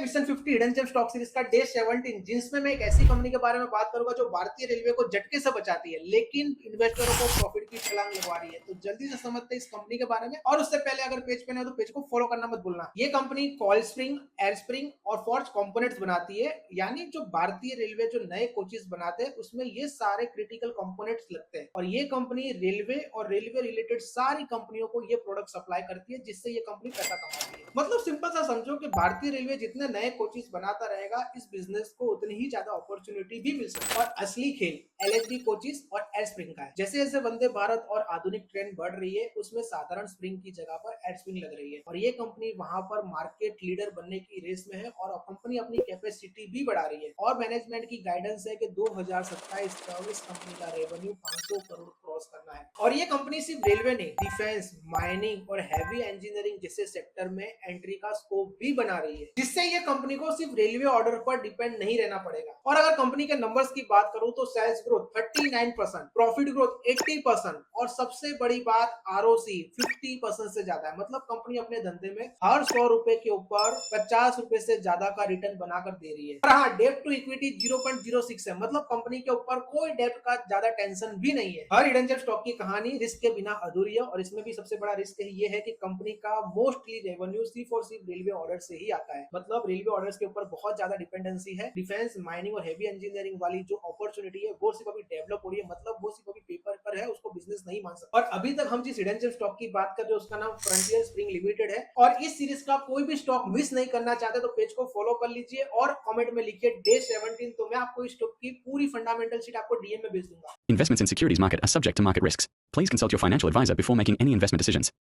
Mission 50 hidden gem stock series का day 17, जिसमें मैं एक ऐसी कंपनी के बारे में बात करूंगा जो भारतीय रेलवे को झटके से बचाती है लेकिन इन्वेस्टरों को प्रॉफिट की छलांग लगवा रही है। तो जल्दी से समझते हैं इस कंपनी के बारे में, और उससे पहले अगर पेज पे नहीं हो तो पेज को फॉलो करना मत भूलना। ये company coil spring, air spring और फोर्ज कंपोनेंट्स बनाती है, यानी जो भारतीय रेलवे जो नए कोचेस बनाते हैं उसमें ये सारे क्रिटिकल कंपोनेंट्स लगते हैं। और ये कंपनी रेलवे और रेलवे रिलेटेड सारी कंपनियों को ये प्रोडक्ट सप्लाई करती है, जिससे ये कंपनी पैसा कमाती है। मतलब सिंपल सा समझो कि भारतीय रेलवे जितने नए कोचेस बनाता रहेगा, इस बिजनेस को उतनी ही ज्यादा अपॉर्चुनिटी भी मिल सकती है। और असली खेल एलएचबी कोचेस और एयर स्प्रिंग का है। जैसे जैसे वंदे भारत और आधुनिक ट्रेन बढ़ रही है, उसमें साधारण स्प्रिंग की जगह पर एयर स्प्रिंग लग रही है। और ये कंपनी वहां पर मार्केट लीडर बनने की रेस में है और कंपनी अपनी कैपेसिटी भी बढ़ा रही है। और मैनेजमेंट की गाइडेंस है कि 2027-24 कंपनी का रेवेन्यू 500 करोड़ क्रॉस करना है। और ये कंपनी सिर्फ रेलवे नहीं, डिफेंस, माइनिंग और हैवी इंजीनियरिंग जैसे सेक्टर में एंट्री का स्कोप भी बना रही है, जिससे ये कंपनी को सिर्फ रेलवे ऑर्डर पर डिपेंड नहीं रहना पड़ेगा। और अगर कंपनी के नंबर्स की बात करूं तो सेल्स ग्रोथ 39%, प्रॉफिट ग्रोथ 80% और सबसे बड़ी बात आरओसी 50% से ज्यादा है। मतलब कंपनी अपने धंधे में हर 100 रुपए के ऊपर 50 रुपए से ज्यादा का रिटर्न बनाकर दे रही है। और हाँ, डेट टू इक्विटी 0.06 है, मतलब कंपनी के ऊपर कोई डेट का ज्यादा टेंशन भी नहीं है। हर हिडन जेम स्टॉक की कहानी रिस्क के बिना अधूरी है, और इसमें भी सबसे बड़ा रिस्क ये है कि कंपनी का मोस्टली रेवेन्यू सिर्फ और सिर्फ रेलवे ऑर्डर से ही आता है। मतलब रेलवे ऑर्डर्स के ऊपर बहुत ज्यादा डिपेंडेंसी है। डिफेंस, माइनिंग और हैवी इंजीनियरिंग वाली जो अपॉर्चुनिटी है वो सिर्फ अभी डेवलप हो रही है, मतलब वो सिर्फ अभी पेपर पर है, उसको बिजनेस नहीं मान सकते। और अभी तक हम जिस हिडन जेम स्टॉक की बात कर रहे हैं उसका नाम फ्रंटियर स्प्रिंग लिमिटेड है। और इस सीरीज का कोई भी स्टॉक मिस नहीं करना चाहते तो पेज को फॉलो कर लीजिए और कमेंट में लिखिए डे 17, तो मैं आपको इस स्टॉक की पूरी फंडामेंटल शीट आपको डीएम में भेज दूंगा। Investments in securities market are subject to market risks. Please consult your financial advisor before making any investment decisions.